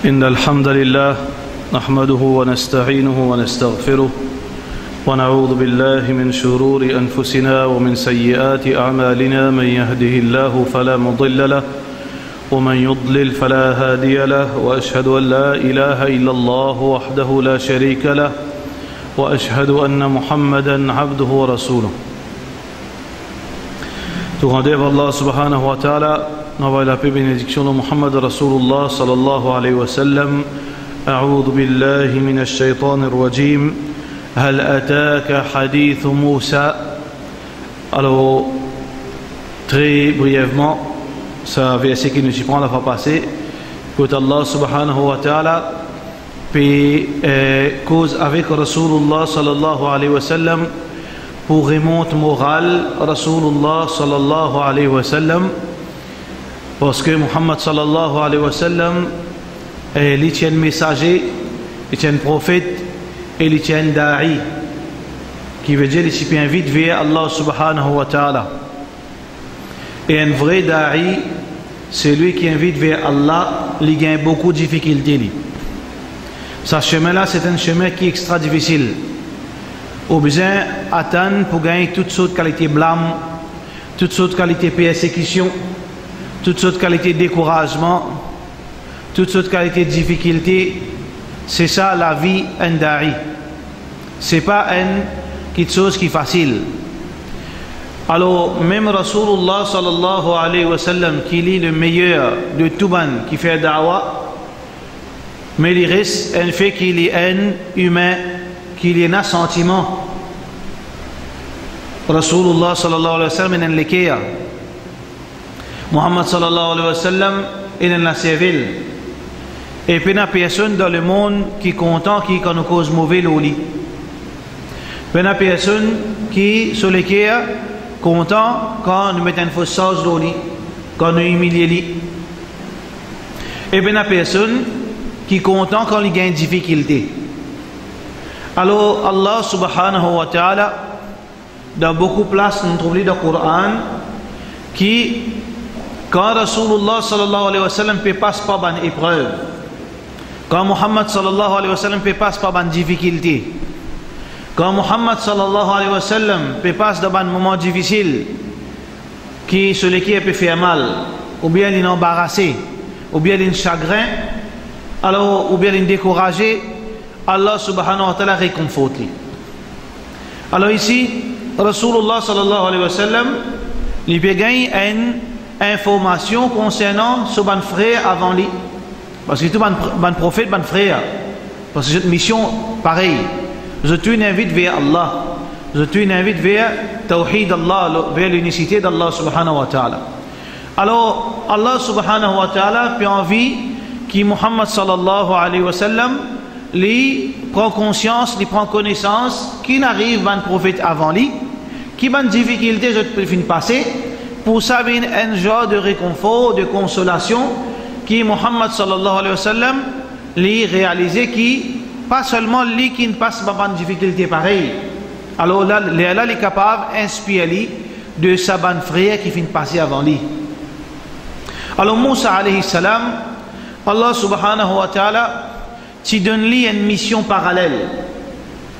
إن الحمد لله نحمده ونستعينه ونستغفره ونعوذ بالله من شرور أنفسنا ومن سيئات أعمالنا. من يهده الله فلا مضل له ومن يضلل فلا هادي له، وأشهد أن لا إله إلا الله وحده لا شريك له، وأشهد أن محمدا عبده ورسوله. Tout rendez Allah subhanahu wa ta'ala, envoie la paix et bénédiction de Muhammad Rasulullah sallallahu alayhi wa sallam. أعوذ بالله من الشيطان الرجيم. هل أتاك حديث موسى. Alors, très brièvement, c'est un verset qui nous y prend la fois passée, que Allah subhanahu wa ta'ala cause avec Rasulullah sallallahu alayhi wa sallam pour remonte morale Rasulullah sallallahu alayhi wa sallam, parce que Muhammad sallallahu alayhi wa sallam est l'itien messager, l'itien prophète et l'itien da'i, qui veut dire l'itien invite vers Allah subhanahu wa ta'ala. Et un vrai da'i, c'est lui qui invite vers Allah, il gagne beaucoup de difficultés. Ce chemin-là, c'est un chemin qui est extra difficile. Au besoin attendre pour gagner toutes sortes de qualités blâme, toutes sortes de qualités persécution, toutes sortes de qualités découragement, toutes sortes de qualités de difficultés. C'est ça la vie un da'i. C'est pas quelque chose qui est facile. Alors même Rasulullah sallallahu alayhi wa sallam, qui est le meilleur de tout ban qui fait da'wah, mais il reste un fait qu'il est un humain, qu'il y a un sentiment. Rasulullah sallallahu alayhi wa sallam est un l'équerre. Muhammad sallallahu alayhi wa sallam est un la servile. Et puis il y a personne dans le monde qui est content qui nous cause mauvais au lit. Il y a personne qui sur l'équerre content quand nous mettons une fausse sauce au lit, quand nous humilions lit. Et puis il y a personne qui est content quand il gagne une difficulté. Alors Allah subhanahu wa ta'ala, dans beaucoup de places nous trouvons dans le Coran qui, quand Rasulullah sallallahu alayhi wa sallam passe par une épreuve, quand Muhammad sallallahu alayhi wa sallam passe par une difficulté, quand Muhammad sallallahu alayhi wa sallam passe dans un moment difficile qui sur lequel peut faire mal, ou bien il est embarrassé, ou bien il est chagrin, alors ou bien il est découragé, Allah subhanahu wa ta'ala réconforte. Alors ici, Rasulullah sallallahu alayhi wa sallam, il peut gagner une information concernant ce ban frère avant lui. Parce que tout ban prophète, ban frère. Parce que cette mission, pareil. Je te invite vers Allah. Je te invite vers Tawhid Allah, vers l'unicité d'Allah subhanahu wa ta'ala. Alors, Allah subhanahu wa ta'ala peut envie que Muhammad sallallahu alayhi wa sallam lui prend conscience, lui prend connaissance qu'il n'arrive un prophète avant lui, qui a une difficulté je peux finir passer, pour ça vient un genre de réconfort, de consolation, qui Muhammad sallallahu alayhi wa sallam lui réalisé qui pas seulement lui qui ne passe pas une difficulté pareille. Alors là, il est capable d'inspirer de sa bonne frère qui finit passer avant lui. Alors Moussa alayhi salam, Allah subhanahu wa ta'ala tu donnes lui une mission parallèle.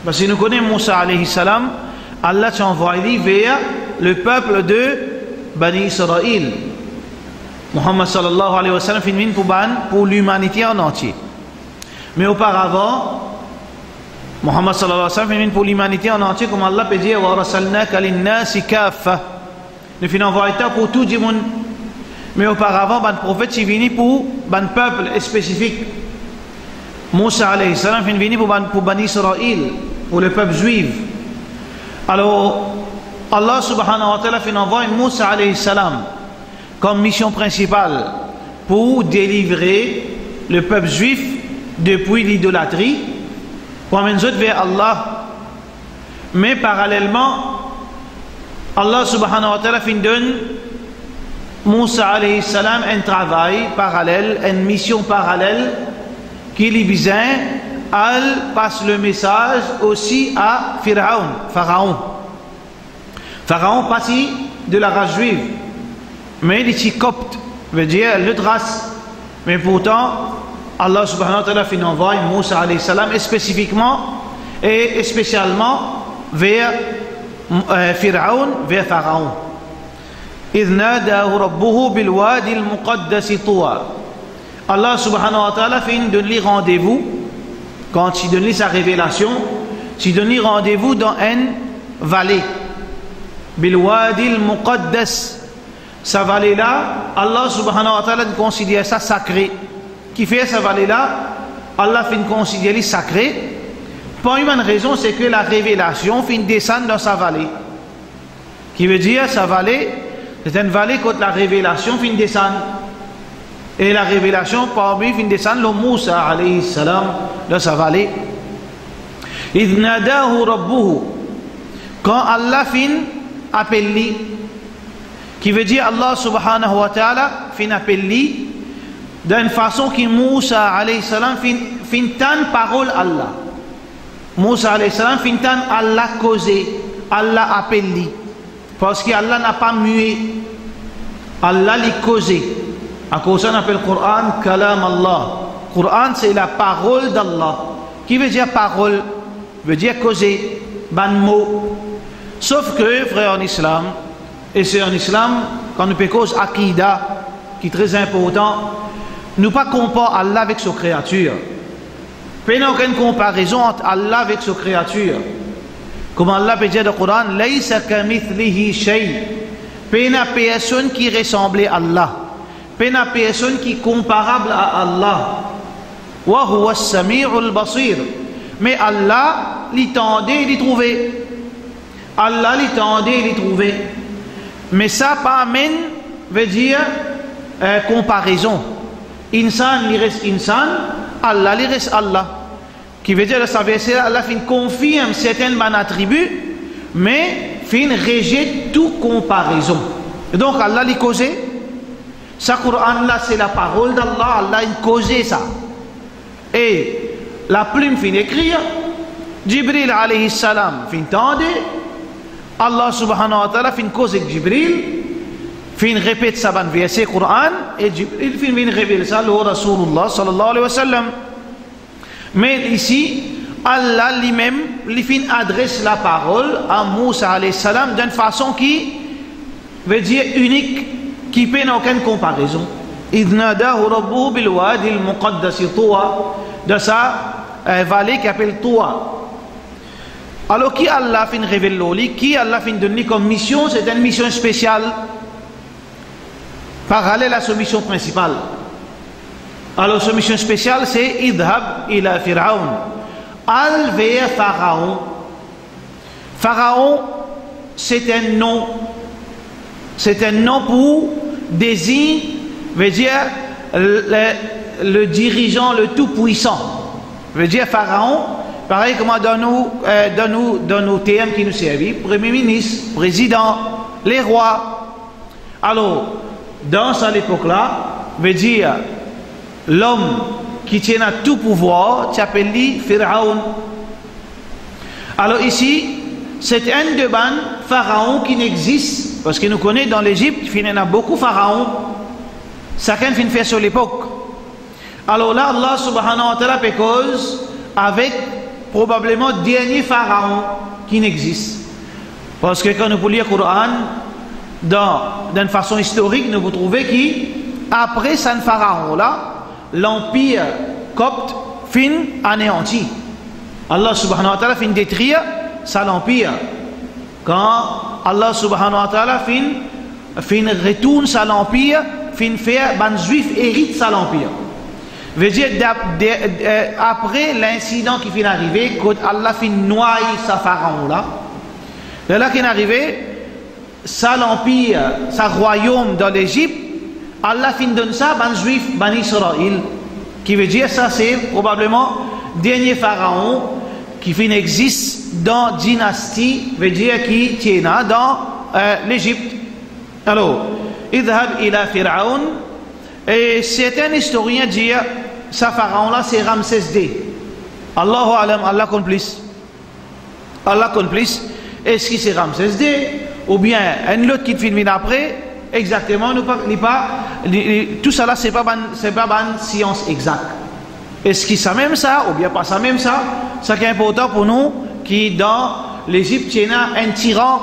Parce que nous connaissons Moussa alayhi salam, Allah t'a envoyé vers le peuple de Bani Israël. Muhammad sallallahu alayhi wa sallam finit pour l'humanité en entier. Mais auparavant, Muhammad sallallahu alayhi wa sallam finit pour l'humanité en entier, comme Allah peut dire wa rasalnaka linnasi kaffa. Nous finissons envoyé pour tout le monde. Mais auparavant, le prophète est venu pour un peuple spécifique. Moussa alayhi salam est venu pour Bani Israël, pour le peuple juif. Alors, Allah subhanahu wa ta'ala fait envoyer Moussa alayhi salam comme mission principale pour délivrer le peuple juif depuis l'idolâtrie, pour amener vers Allah. Mais parallèlement, Allah subhanahu wa ta'ala fait donner Moussa alayhi salam un travail parallèle, une mission parallèle, qui les besoin, elle passe le message aussi à Pharaon. Pharaon passe de la race juive, mais il est copte, veut dire l'autre race. Mais pourtant, Allah subhanahu wa ta'ala fin envoie Moussa alayhi salam spécifiquement et spécialement vers Pharaon, vers Pharaon. إذ ناداه ربه بالوادي المقدس طوى. Allah subhanahu wa ta'ala fin donne rendez-vous quand il donne sa révélation, il donne rendez-vous dans une vallée. Bilwadi al-Muqaddas. Sa vallée là, Allah subhanahu wa ta'ala considère ça sacré. Qui fait sa vallée là, Allah fin considérer sacré. Pour une raison, c'est que la révélation fin descendre dans sa vallée. Qui veut dire sa vallée, c'est une vallée quand la révélation fin descendre. Et la révélation parmi fin descendre le Moussa alayhi salam dans sa vallée. إذ ناداه ربه. Quand Allah fin appelle, qui veut dire Allah subhanahu wa ta'ala fin appelle d'une façon qui Moussa alayhi salam fin tan parole Allah. Moussa alayhi salam fin tan Allah causé, Allah appelle, parce que Allah n'a pas mué, Allah l'a causé. À cause ça on appelle le Coran Kalam Allah. Coran c'est la parole d'Allah. Qui veut dire parole? Veut dire causer, ban mot. Sauf que, frère en islam, et c'est en islam, quand nous cause Akida, qui est très important, nous pas comparons Allah avec ses créatures. Il n'y a aucune comparaison entre Allah avec ses créatures. Comme Allah peut dire dans le Coran, Laysa kamithlihi shay. Il n'y a personne qui ressemble à Allah. Il n'y a personne qui est comparable à Allah. Wa huwa as-sami'ul basir. Mais Allah l'étendait, il trouvait. Allah l'étendait, il trouvait. Mais ça pas amène veut dire comparaison. Insan il reste insan, Allah il reste Allah. Qui veut dire que ça veut dire Allah fin confirme certains ban attributs, mais fin rejette toute comparaison. Et donc Allah l'a causé. Ça Coran là c'est la parole d'Allah, Allah a causé ça. Et la plume fin écrire, Jibril alayhi salam fin tendre, Allah subhanahu wa ta'ala fin cause avec Jibril, fin répète ça dans verset Coran, et Jibril fin révèle ça au Rasulullah sallallahu alayhi wa sallam. Mais ici, Allah lui-même, il fin adresse la parole à Moussa alayhi salam d'une façon qui veut dire unique, qui peut aucune comparaison. إذ ناداه ربه بالوادي المقدس طوى. De sa vallée qui appelle Toua. Alors qui Allah fin révèle l'oli, qui Allah fin donner comme mission, c'est une mission spéciale parallèle à sa mission principale. Alors sa mission spéciale c'est idhab ila Pharaon. Al vers Pharaon. Pharaon c'est un nom. C'est un nom pour désigne, veut dire le dirigeant, le tout-puissant. Veut dire Pharaon, pareil comme dans nos termes qui nous servent, Premier ministre, président, les rois. Alors, dans cette époque-là, veut dire l'homme qui tient à tout pouvoir, tu appelles lui Pharaon. Alors ici, c'est un de ban Pharaon qui n'existe, parce que nous connaissons dans l'Égypte, il y en a beaucoup Pharaon. Chacun fin fait sur l'époque. Alors là, Allah subhanahu wa ta'ala cause avec probablement le dernier pharaon qui n'existe. Parce que quand nous pouvons lire le Coran, d'une façon historique, nous trouvons qu'après ce pharaon-là, l'empire copte fin anéanti. Allah subhanahu wa ta'ala fin détruire ça l'empire. Quand Allah subhanahu wa ta'ala fin retourne ça l'empire, fin faire ban juif hérite ça l'empire. Veut dire après l'incident qui vient d'arriver, quand Allah fin noyer sa pharaon là, de là qui est arrivé, ça l'empire, sa royaume dans l'Égypte, Allah fin donne ça ban juif, ban Israël, qui veut dire ça c'est probablement dernier pharaon qui fin existe dans dynastie, veut dire qui tient dans l'Égypte. Alors, idhab ila Pharaon. Et certains historiens disent ça pharaon là c'est Ramsès II. Allahu alam, Allah complice. Allah complice. Est-ce que c'est Ramsès II ou bien un autre qui filme après? Exactement, tout ça là c'est pas ban science exacte. Est-ce qu'il ça même ça ou bien pas ça même ça? Ça qui est important pour nous, qui dans l'Égypte, il y a un tyran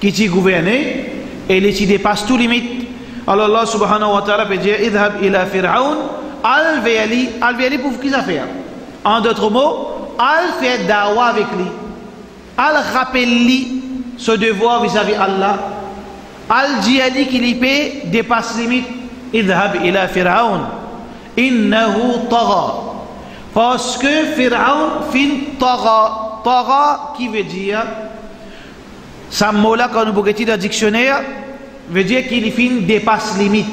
qui t'y gouvernait et il t'y dépasse tout limite. Alors Allah subhanahu wa ta'ala peut dire idhab ila fir'aun al-vayali pour qui ça fait? En d'autres mots, al fait dawa avec lui. Al rappelle lui ce devoir vis-à-vis Allah. Al dit à lui qu'il y peut dépasse limite. Idhab ila fir'aun innahu tagha. Parce que Fir'aun fin tagha. Tagha qui veut dire, ça mot là quand nous pouvons dans le dictionnaire, veut dire qu'il fin dépasse limite.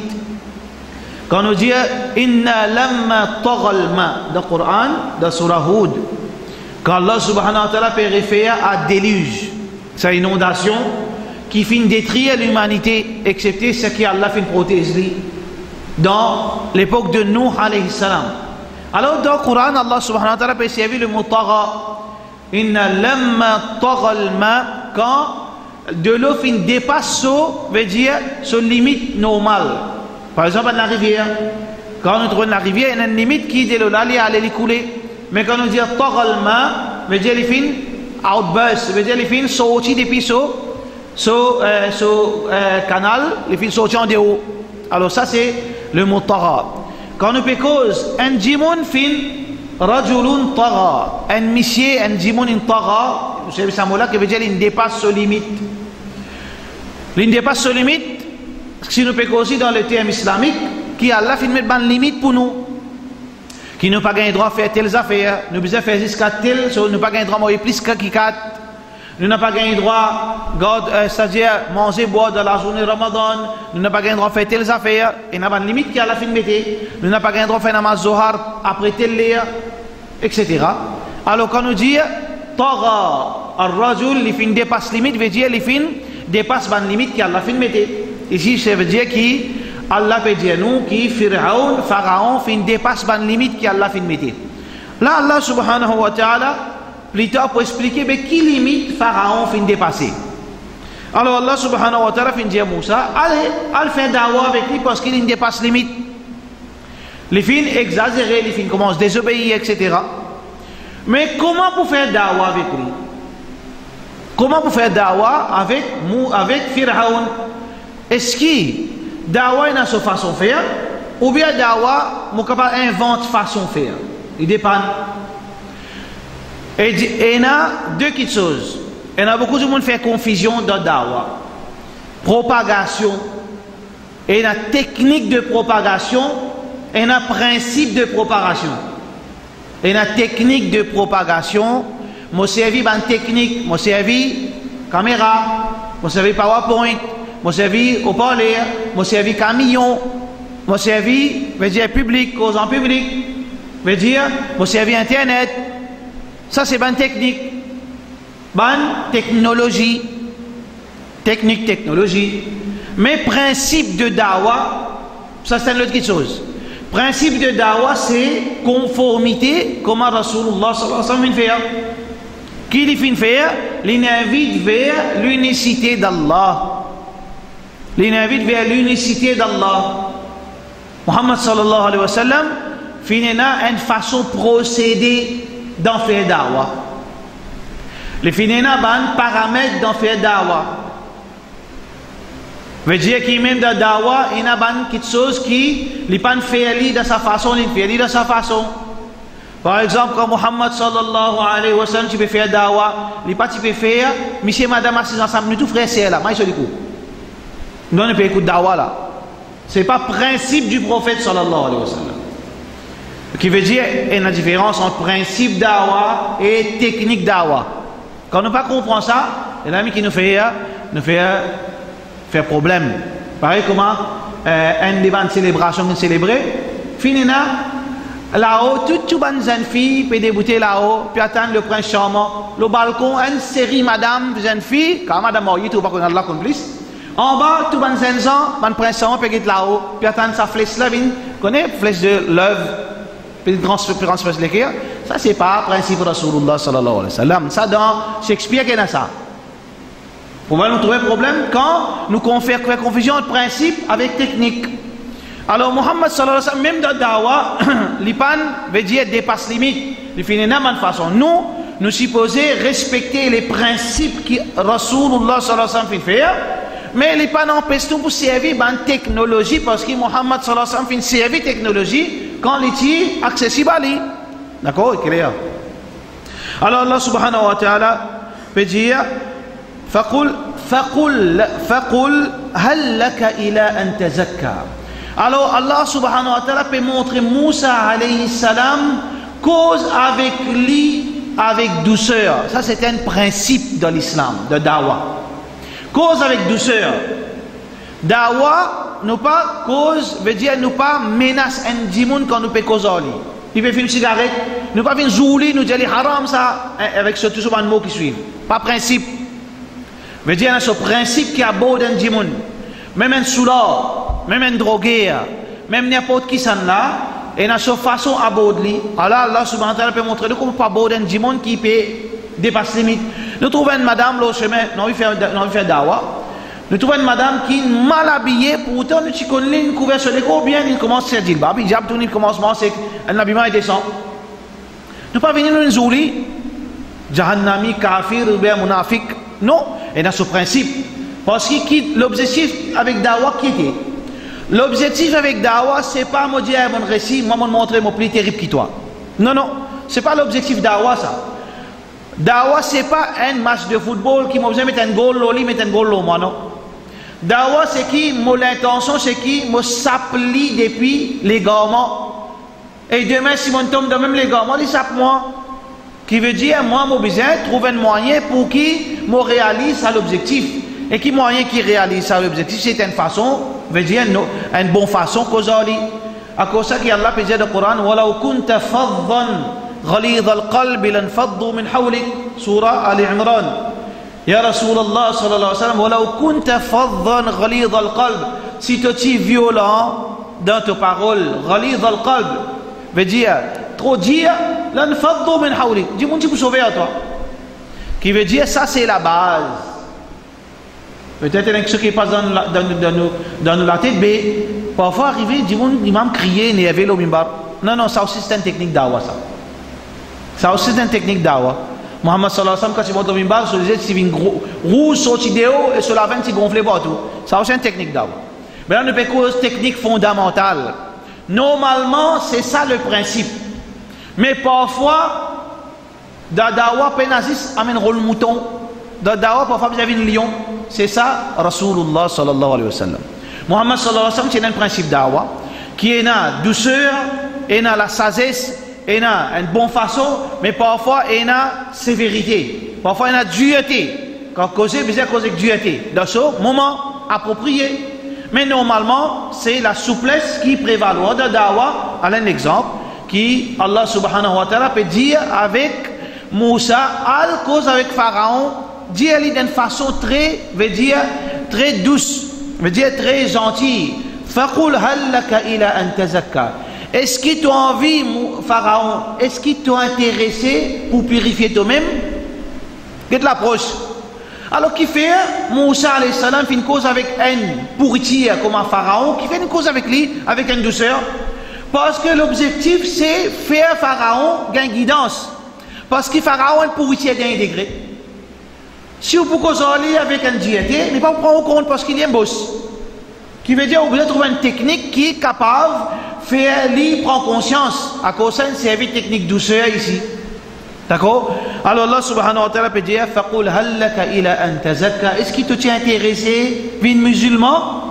Quand nous dit inna lamma tagha al-ma dans le Coran, dans surah Hud, quand Allah subhanahu wa ta'ala fait référence à déluge, c'est une inondation qui fin détruire l'humanité, excepté ce qui Allah fin protéger dans l'époque de Nuh alayhi salam. Alors dans le Coran, Allah subhanahu wa ta'ala peut servir le mot tagha. Inna lamma tagha al-ma, quand de l'eau fin dépasse so, veut dire son limite normale. Par exemple, dans la rivière, quand on trouve la rivière, il y a une limite qui de l'eau là, elle allait couler. Mais quand on dit tagha al-ma, veut dire les fin outburst, veut dire les fin sorti depuis so canal, les fin sorti en dehors. Alors ça c'est le mot tagha. Quand on peut cause un djimoun fin rajulun tagha, un monsieur, un djimoun in tagha, c'est ça mot là qui veut dire il dépasse ses limites. Il dépasse ses limites, si nous peut causer dans le terme islamique, qui Allah fin mettre une limite pour nous, qui nous pas gain droit faire telles affaires, nous besoin faire jusqu'à tel, nous pas gain droit manger plus que qui quatre. Nous n'avons pas gagné droit, c'est-à-dire manger, boire dans la journée Ramadan. Nous n'avons pas gagné droit faire telles affaires. Et nous avons une limite qui est à la fin de l'été. Nous n'avons pas gagné droit faire namaz Zohar après tel lire, etc. Alors quand nous dit tagha ar-rajul, les fins dépassent limite, veut dire les fins dépassent la limite qui est à la fin de l'été. Ici, ça veut dire qu'Allah peut dire nous, qui Pharaon, fin dépasse la limite qui est à la fin de l'été. Là, Allah subhanahu wa ta'ala, plus tard pour expliquer mais qui limite Pharaon fin dépasser. Alors Allah subhanahu wa ta'ala fin dire Moussa, allez faire dawa avec lui parce qu'il dépasse limite. Les fins exagérés, les fins commencent à désobéir, etc. Mais comment pour faire dawa avec lui? Comment pour faire dawa avec Pharaon? Est-ce que dawa a sa façon de faire ou bien dawa mon capable invente façon de faire? Il dépend. Et il y a deux petites choses. Il y a beaucoup de monde qui fait confusion dans dawa. Propagation. Et il y a technique de propagation. Et il y a principe de propagation. Et il y a technique de propagation. Moi servi une technique. Moi servi caméra. Moi servi PowerPoint. Moi servi haut-parleur. Moi servi camion. Moi servi, veut dire public, cause en public. Veut dire, moi servi Internet. Ça c'est bonne technique, bonne technologie, technologie. Mais principe de dawa, ça c'est une autre chose. Principe de dawa c'est conformité, comme Rasulullah sallallahu alayhi wa sallam fait. Qui il fait faire? Il invite vers l'unicité d'Allah. Il invite vers l'unicité d'Allah. Muhammad sallallahu alayhi wa sallam finira une façon de procéder dans faire dawa. Les finina ban paramètres dans faire dawa. Veut dire qu'il même dans dawa, il y a ban quelque chose qui n'est pas fait de sa façon, il fait de sa façon. Par exemple, quand Muhammad sallallahu alayhi wa sallam tu peux faire dawa, il pas tu peux faire, monsieur madame assis ensemble, nous tous frères c'est là, moi je dis quoi. Nous on peut écouter dawa là. C'est pas principe du prophète sallallahu alayhi wa sallam. Qui veut dire il y a une différence entre principe dawa et technique dawa. Quand on ne pas comprend ça, il y a un ami qui nous fait problème. Pareil comment un débat de célébration qu'on célébrait, finina là-haut, toute bonne jeune fille peut débouter là-haut, puis attendre le prince charmant, le balcon, une série madame, jeune fille, quand madame Moïse, tu vas qu'on a là complice. En bas, tout bonne jeune gens, bon prince charmant peut être là-haut, puis attendre sa flèche là, connaît flèche de l'œuvre. Ça c'est pas principe de Rasulullah sallallahu alayhi wa sallam. Ça dans Shakespeare qu'il y a ça. Pour nous trouver un problème quand nous faisons confusion entre principe avec technique. Alors Muhammad sallallahu alayhi wa sallam, même dans Dawa, l'Ipan veut dire dépasse limite. Il finit de la même façon. Nous supposons respecter les principes que Rasulullah sallallahu alayhi wa sallam fait faire, mais l'Ipan empêche nous pour servir la technologie parce que Muhammad sallallahu alayhi wa sallam fait servir la technologie quand il est accessible à lui. D'accord, c'est clair. Alors Allah subhanahu wa ta'ala peut dire فقل هل لك إلى أن تزكى. Alors Allah subhanahu wa ta'ala peut montrer Moussa alayhi salam cause avec lui avec douceur. Ça c'est un principe de l'islam, de dawa. Cause avec douceur. Dawa, nous pas cause, veut dire nous pas menace un dimoun quand nous peut causer. Il veut faire une cigarette, nous pas venir jouer, nous dire haram ça, avec ce tout ce mot qui suit. Pas principe. Veut dire ce principe qui a beau d'un dimoun. Même un soulard, même un drogué, même n'importe qui s'en là, et dans cette façon à beau de lui. Alors Allah subhanahu wa ta'ala peut montrer comment pas beau d'un dimoun qui peut dépasser les limites. Nous trouvons une madame là au chemin, nous fait dawa. Nous trouvons une madame qui est mal habillée, pourtant nous connaissons une couverture de gros bien, il commence à se dire, il diable tout le commencement, c'est un habillement et descend. Nous pas venir nous zouli, jahannami, kafir, ou bien munafik. Non, et dans ce principe, parce que l'objectif avec dawa qui était, l'objectif avec dawa, c'est pas me dire mon récit, moi me montrer mon plus terrible que toi. Non, non, c'est pas l'objectif dawa ça. Dawa c'est pas un match de football qui m'a besoin de mettre un goal loli, mettre un goal moi non. Dawa c'est qui, mon intention c'est qui, me s'appli depuis les garments. Et demain si mon tombe dans même les garments, il s'appelle moi. Qui veut dire, moi, mon besoin trouver un moyen pour qui me réalise à l'objectif. Et qui moyen qui réalise à l'objectif, c'est une façon, veut dire une bonne façon qu'aujourd'hui. À cause ça qu'Allah peut dire dans le Coran, وَلَوْ كُنْتَ فَضًّا غَلِيظَ الْقَلْبِ لَانْفَضُّوا مِنْ حَوْلِكَ. Surah Al-Imran. Ya Rasulallah sallallahu alayhi wa sallam, وَلَوْ كُنْتَ فَضًّا غَلِيظَ الْقَلْبِ. Si tu es violent dans tes paroles, غَلِيظَ الْقَلْبِ, veut dire, trop dire, l'anfaddu min hawlik, dis mon petit pour sauver à toi. Qui veut dire ça c'est la base. Peut-être que ceux qui passent dans la tête, mais parfois arriver, dis mon imam crier, n'élever le mimbar. Non, non, ça aussi c'est une technique d'awa ça. Ça aussi c'est une technique d'awa. Muhammad sallallahu alayhi wa sallam quand il monte au mimbar, sur les yeux, il y a une rouge sortie de haut et sur la veine il gonfle partout. Ça aussi c'est une technique d'awa. Mais là on peut cause technique fondamentale. Normalement c'est ça le principe. Mais parfois, dans Dawa, Penazis amène rôle mouton. Dans Dawa, parfois, vous avez une lion. C'est ça, Rasulullah sallallahu alayhi wa sallam. Muhammad sallallahu alayhi wa sallam, c'est un principe Dawa qui est dans douceur, et dans la sagesse, et dans une bonne façon, mais parfois, il y a une sévérité. Parfois, il y a une dureté. Quand causer, vous avez causé dureté. Dans ce moment approprié. Mais normalement, c'est la souplesse qui prévaut. Dans Dawa, à un exemple, qui Allah subhanahu wa ta'ala peut dire avec Moussa, à cause avec Pharaon, dire d'une façon très, veut dire très douce, veut dire très gentille. Faqul hal laka ila an tazakka. Est-ce que tu as envie, Pharaon, est-ce que tu es intéressé pour purifier toi-même? Qu'est-ce que l'approche? Alors qui fait Moussa alayhi salam fait une cause avec une pourriture comme un Pharaon, qui fait une cause avec lui, avec une douceur. Parce que l'objectif c'est faire Pharaon gagner guidance. Parce que Pharaon est pour d'un degré. Si vous pouvez aller avec un diété, il ne pas prendre en compte parce qu'il y a un boss. Qui veut dire que vous devez trouver une technique qui est capable de faire lui prendre conscience. À cause d'un service technique douceur ici. D'accord? Alors Allah subhanahu wa ta'ala peut dire Faqul hal laka ila an tazakka. Est-ce qu'il te tient intéressé, vin musulman?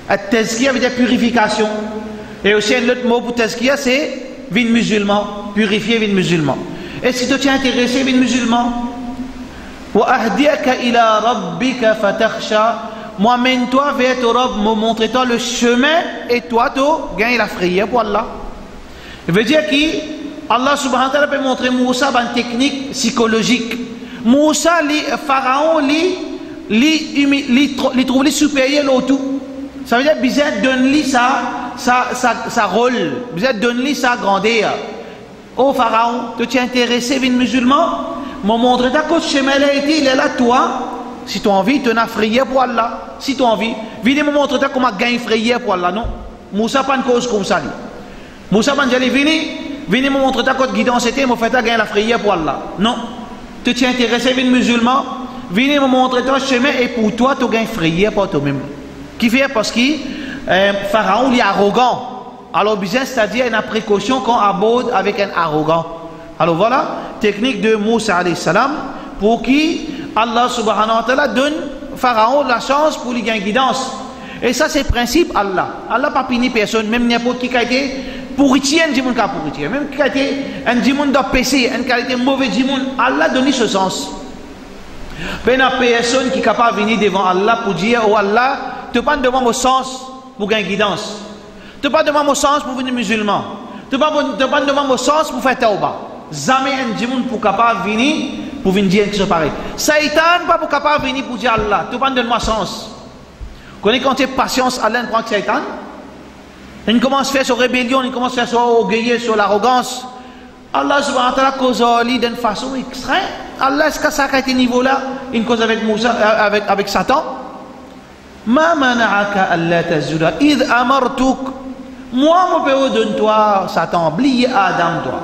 At-tazkiya veut dire purification. Et aussi un autre mot pour tazkiya c'est vin musulman, purifier vin musulman. Est-ce que tu es intéressé vin musulman? Wa ahdiyaka ila rabbika fatakhsha. Moi mène-toi vers ton Rabb, me montre-toi le chemin et toi tu gagnes la frayeur pour Allah. Il veut dire que Allah subhanahu wa ta'ala peut montrer Moussa une technique psychologique. Moussa, Pharaon, il trouve les supérieurs au tout. Ça veut dire bizarre donne-lui sa rôle, bizarre donne-lui sa grandeur. Oh Pharaon, tu es intéressé vin musulman? Me montre ta côte chemin il est là toi. Si tu as envie, tu as frayeur pour Allah. Si tu as envie, viens me montrer comment gagner frayeur pour Allah, non? Moussa pas une cause comme ça. Moussa pas dit venez me montrer ta côte guidance c'était, me fait ta gagner la frayeur pour Allah. Non. Tu t'es intéressé à un musulman, venez me montrer ton chemin et pour toi tu gagnes frayeur pour toi-même. Qui fait parce que Pharaon il est arrogant. Alors bien c'est-à-dire une précaution qu'on aborde avec un arrogant. Alors voilà, technique de Moussa alayhi salam pour qui Allah subhanahu wa ta'ala donne Pharaon la chance pour lui gagner guidance. Et ça c'est le principe Allah. Allah pas puni personne, même n'importe qui a été pourritier, un djimoun qui a pourritier, même qui a été un djimoun de péché, un qui a été mauvais djimoun, Allah donne ce sens. Mais il y a personne qui est capable de venir devant Allah pour dire, oh Allah, tu pas demande au sens pour gagner guidance. Tu pas demande au sens pour venir musulman. Tu pas demande au sens pour faire tauba. Jamais un djimoun pour capable de venir pour venir dire que c'est pareil. Satan pas pour capable de venir pour dire Allah, tu pas donne-moi sens. Quand tu as patience, Allah ne prend que Satan. Il commence à faire sur rébellion, il commence à faire sur orgueil, sur l'arrogance. Allah subhanahu wa ta'ala cause lui d'une façon extrême. Allah, est-ce que ça a été niveau-là, une cause avec Moussa, avec Satan? Ma mana'aka alla tazura id amartuk. Moi, je peux donner toi, Satan, oublier Adam, toi.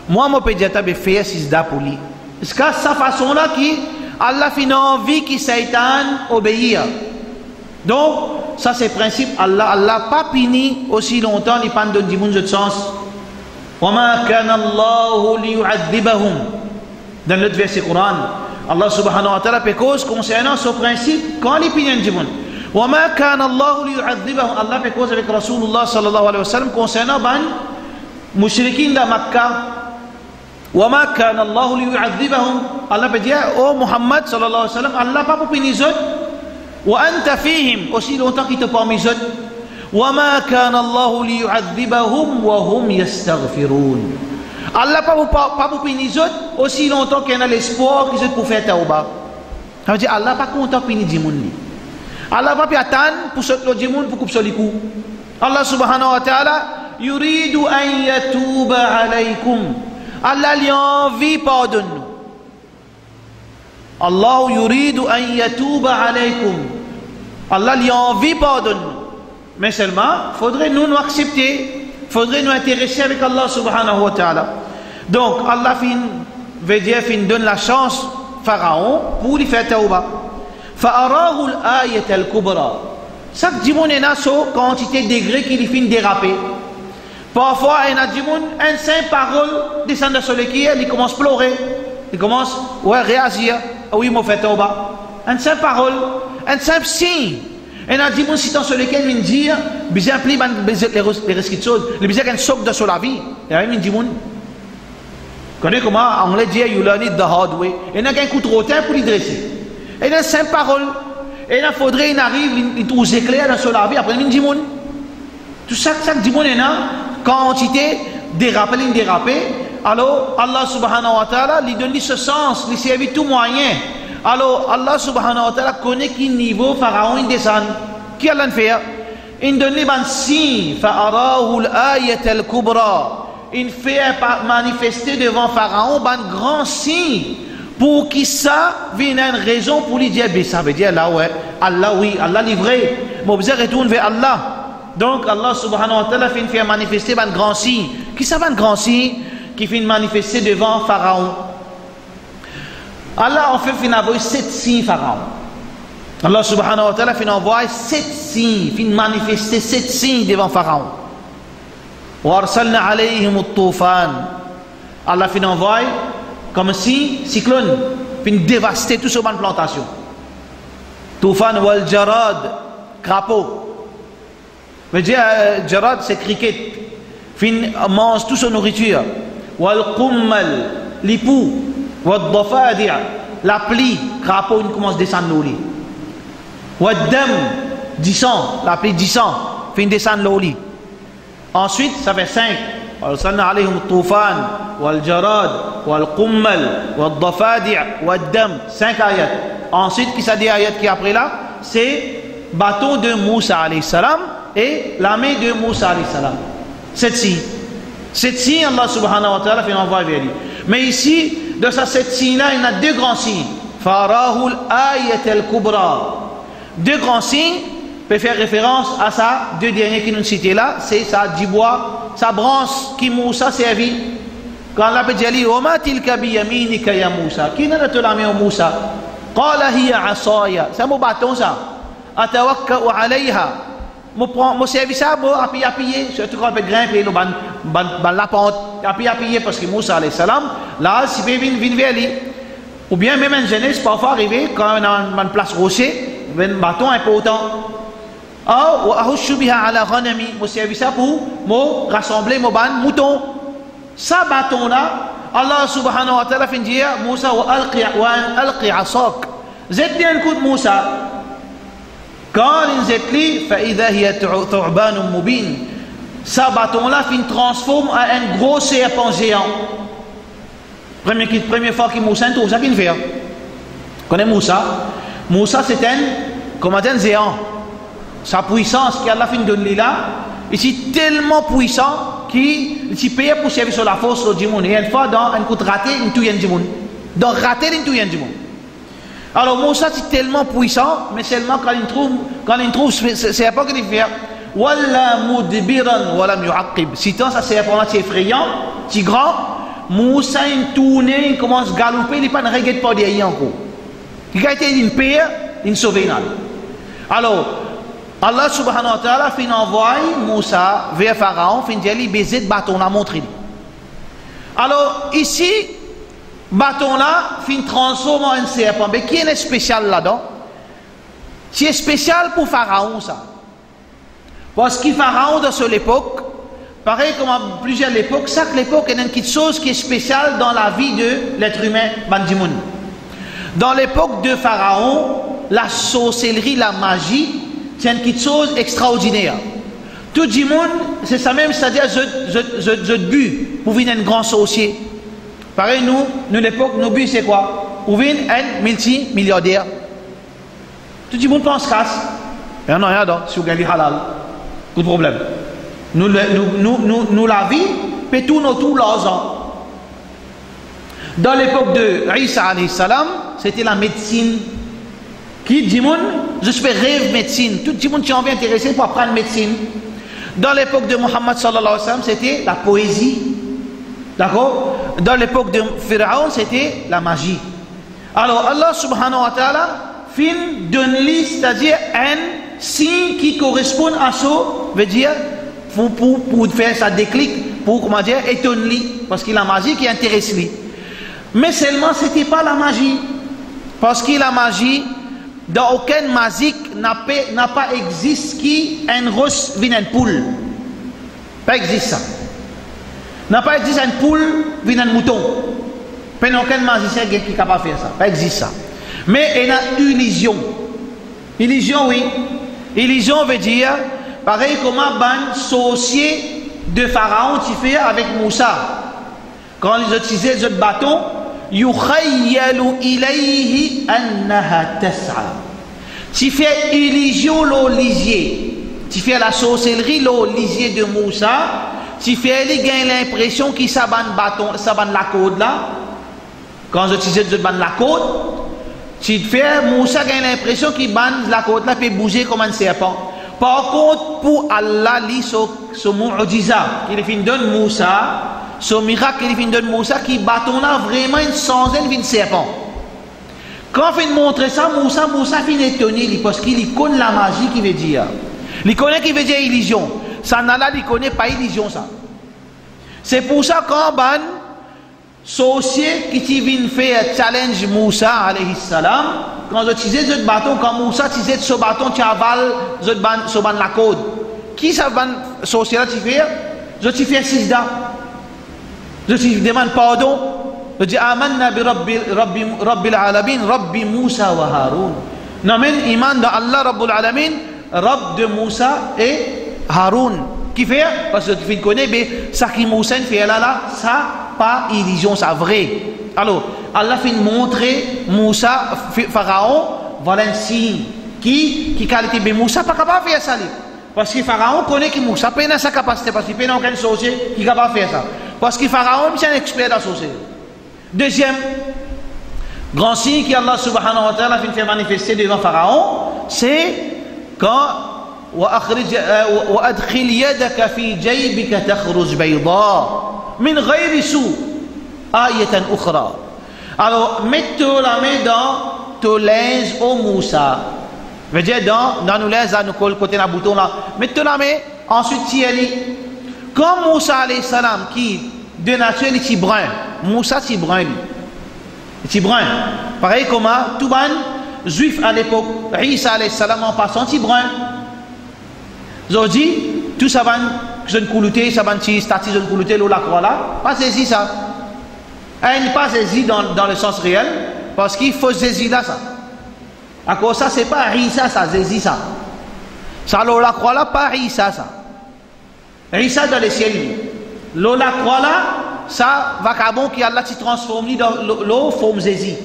Moi, je peux dire que tu fais sisda pour lui. Est-ce que sa façon-là, qui Allah fait une envie que Satan obéir? Donc, ça c'est le principe. Allah n'a pas puni aussi longtemps, il pas donné du sens. وَمَا كَانَ اللَّهُ لِيُعَذِّبَهُمْ. Dans l'autre verset Coran, Allah subhanahu wa ta'ala peut cause concernant ce principe quand il punit du monde. وَمَا كَانَ اللَّهُ لِيُعَذِّبَهُمْ. Allah peut cause avec Rasulullah sallallahu alayhi wa sallam concernant ban mushrikin de Makkah. وَمَا كَانَ اللَّهُ لِيُعَذِّبَهُمْ. Allah peut dire, oh Muhammad sallallahu alayhi wa sallam, Allah pas pour punir eux. وأنت فيهم aussi longtemps qu'ils te parmi eux. وما كان الله ليعذبهم وهم يستغفرون. Allah pas pour punir eux aussi longtemps qu'il y a l'espoir qu'ils pour faire tauba. Ça veut dire Allah pas content punir du monde. Allah pas attendre pour ce que du monde pour couper les coups. Allah subhanahu wa ta'ala yuridu an yatuba alaykum. Allah lui envie pardonne. Allah yuridu an yatuba alaykum. Allah lui envie pardonne. Mais seulement, faudrait nous accepter, faudrait nous intéresser avec Allah subhanahu wa ta'ala. Donc, Allah veut dire, donne la chance Pharaon pour lui faire tauba. Fa'arahu al-ayat al-kubra. Chaque dimon est une quantité de degrés qui lui fait déraper. Parfois, il y a un simple parole descend sur le qui il commence à pleurer. Il commence à réagir. Oui, il m'a fait tauba. Un simple parole, un simple signe. Et on a dit, si dans lequel il dit, bien plus les risques de choses, les bien qu'un socle de la vie. Et il dit, connais comment en anglais dit, you learn it the hard way. Et il y a un coup de rotin pour les dresser. Et il y a une simple parole. Et il faudrait, il arrive, il trouve éclair dans la vie. Après, il dit, tout ça, chaque dit, il y a quantité dérapé. Alors, Allah subhanahu wa ta'ala lui donne ce sens, lui servit tout moyen. Alors, Allah subhanahu wa ta'ala connaît quel niveau Pharaon il descend. Qui Allah fait? Il donne les signes. Fa'arahu al-ayat al-kubra. Il fait manifester devant Pharaon un grand signe. Pour qui ça vienne une raison pour lui dire, ça veut dire là, ouais, Allah, oui, Allah livré. Mais vous retourne vers Allah. Donc, Allah subhanahu wa ta'ala fait manifester un grand signe. Qui ça va un grand signe? Qui fait manifester devant Pharaon. Allah en fait envoyer 7 signes Pharaon. Allah subhanahu wa ta'ala fait envoyer 7 signes, fait manifester 7 signes devant Pharaon. Wa arsalna alayhim at-tufan. Allah fait envoyer comme si cyclone, fait dévaster toute cette plantation. Tufan wal jarad, crapaud. Mais dire jarad c'est cricket. Fin mange toute sa nourriture. Wal qummal, l'ipou. Wad dafadi', la pluie, crapaud, il commence à descendre l'eau. Wad dam, 10 sang, la pluie 10 sang, fin descendre l'eau. Ensuite, ça fait 5. Arsalna alayhim at-tufan, wal jarad, wal qummal, wad dafadi' wad dam. 5 ayats. Ensuite, qui ça dit ayat qui après là? C'est bateau de Moussa alayhi salam et l'armée de Moussa alayhi salam. 7 signes. 7 signes, Allah subhanahu wa ta'ala fait envoyer vers lui. Mais ici, de ces 7 signes-là, il y a 2 grands signes. Farahul ayat al-kubra. 2 grands signes, peut faire référence à ça, deux derniers qui nous citent là, c'est ça, du bois, sa branche qui Moussa servit. Quand Allah peut dire, Oma tilka biyaminika ya Moussa, qui n'a pas la main au Moussa? Qala hiya asaya, c'est mon bâton ça. Atawakka'u alayha. Mon service ça, bon, appuyer, surtout quand on peut grimper, la pente, appuyer parce que Moussa alayhi salam, là, si vous venez vers lui, ou bien même en jeunesse, parfois arriver, quand on a une place rocher, un bâton important. Ah, ou ahushu biha ala ghanami, mon service ça pour rassembler mon mouton. Ça bâton là, Allah subhanahu wa ta'ala fait dire, Moussa wa alqi asak. Zedli un coup de Moussa. Quand il zedli, fa idha hiya thu'banun mubin. Ça bâton là fin transforme en un gros serpent géant. Première fois que Moussa trouve ça qu'il fait. Connaît Moussa? Moussa c'est un commandant géant. Sa puissance qu'Allah fin donne là, ici tellement puissant qu'il s'y paye pour servir sur la force du monde. Et une fois dans un coup de raté, une touille du monde. Donc raté une touille du monde. Alors Moussa c'est tellement puissant, mais seulement quand il trouve, c'est pas qu'il fait. Walla mudbiran wala yu'aqib. Si tant ça c'est effrayant, c'est grand. Moussa il tourne, il commence à galoper, il ne regrette pas derrière encore. Il a été une paix, une sauvegarde. Alors, Allah subhanahu wa ta'ala fin envoie Moussa vers Pharaon, fin dire, il baiser de bâton là, montre. Alors, ici, bâton là, fin transforme en un serpent. Mais qui est spécial là-dedans? C'est spécial pour Pharaon ça. Parce que Pharaon dans cette époque, pareil comme à plusieurs époques, chaque époque est une chose qui est spéciale dans la vie de l'être humain, Bandimoun. Dans l'époque de Pharaon, la sorcellerie, la magie, c'est une chose extraordinaire. Tout le monde, c'est ça même, c'est-à-dire, je but pour venir un grand sorcier. Pareil, nous l'époque, nos buts, c'est quoi? Pour venir un multimilliardaire. Tout le monde pense casse. Et non, rien si vous gagnez halal. Pas de problème. Nous la vie peut tourner tous les ans. Dans l'époque de Isa alayhi salam, c'était la médecine. Qui dit monde, je fais rêve médecine. Tout le monde qui est intéressé pour apprendre médecine. Dans l'époque de Muhammad sallallahu alayhi wa sallam, c'était la poésie. D'accord? Dans l'époque de Pharaon, c'était la magie. Alors Allah subhanahu wa ta'ala fin donne liste, c'est-à-dire un signe qui correspond à ça, veut dire pour faire ça déclic, pour comment dire, étonner, parce que la magie qui intéresse lui. Mais seulement c'était pas la magie, parce que la magie dans aucune magique n'a pas existé qui un rose vient une poule, pas existe ça. N'a pas existé une poule vient un mouton. Pas aucun magicien qui est capable de faire ça, pas existe ça. Mais il y a une illusion. Illusion oui. Illusion veut dire pareil comme un sorcier de Pharaon qui fait avec Moussa. Quand ils utilisaient ce bâton, yukhayyalu ilayhi annaha tas'a. Tu fais illusion le lisier. Tu fais la sorcellerie le lisier de Moussa. Tu fais il gagne l'impression qu'il s'abanne bâton, s'abanne la côte là. Quand ils utilisaient ce bâton la côte, tu fais Moussa gagne l'impression qu'il banne la côte là peut bouger comme un serpent. Par contre, pour Allah, ce mu'jiza qu'il fin donne Moussa, ce miracle qu'il fin donne Moussa, qui bâton là vraiment une centaine de serpents. Quand il montre ça, Moussa fin étonné parce qu'il connaît la magie qui veut dire. Il connaît qui veut dire illusion. Ça n'a là, il connaît pas illusion ça. C'est pour ça quand ban sorcier qui vient faire challenge Moussa alayhi salam, quand j'utilisais ce bâton, quand Moussa utilisait ce bâton, tu avales ce ban la code. Qui ça ban sorcier là tu fais? Je te fais sijda. Je te demande pardon. Je dis amanna bi rabbil alamin, rabbi Moussa wa Haroun. N'amène iman dans Allah rabbul alamin, Rabb de Moussa et Haroun. Qui fait? Parce que tu connais, mais ça qui Moussa fait là, ça pas illusion, ça vrai. Alors, Allah fait montrer Moussa, Pharaon, voilà un signe qui qualité, mais Moussa pas capable de faire ça. Parce que Pharaon connaît que Moussa n'a pas sa capacité, parce qu'il n'a aucun sorcier qui est capable de faire ça. Parce que Pharaon, c'est un expert dans la sorcellerie. Deuxième grand signe qu'Allah subhanahu wa ta'ala fait manifester devant Pharaon, c'est quand وأدخل يدك في جيبك تخرج بيضاء من غير سوء آية أخرى. Alors, mets la main dans ton linge au Moussa. Veut dire dans nos linges, dans nos côté la bouton là. Mets la main, ensuite tu es comme Moussa alayhi salam qui de nature il est brun. Moussa c'est brun lui. Il est brun. Pareil comme tout ban juif à l'époque. Isa alayhi salam en passant c'est brun. Aujourd'hui, tout ça va je ne coulouter, ça va ti stati je ne coulouter la croix là. Pas saisi ça. Elle n'est pas saisie dans le sens réel, parce qu'il faut saisir là ça. À cause ça, c'est pas Isa ça, saisit ça. Ça, l'eau la croix là, pas Isa ça. Isa dans les ciels. L'eau la croix là, ça va cabon qui a là qui transforme dans l'eau forme saisie.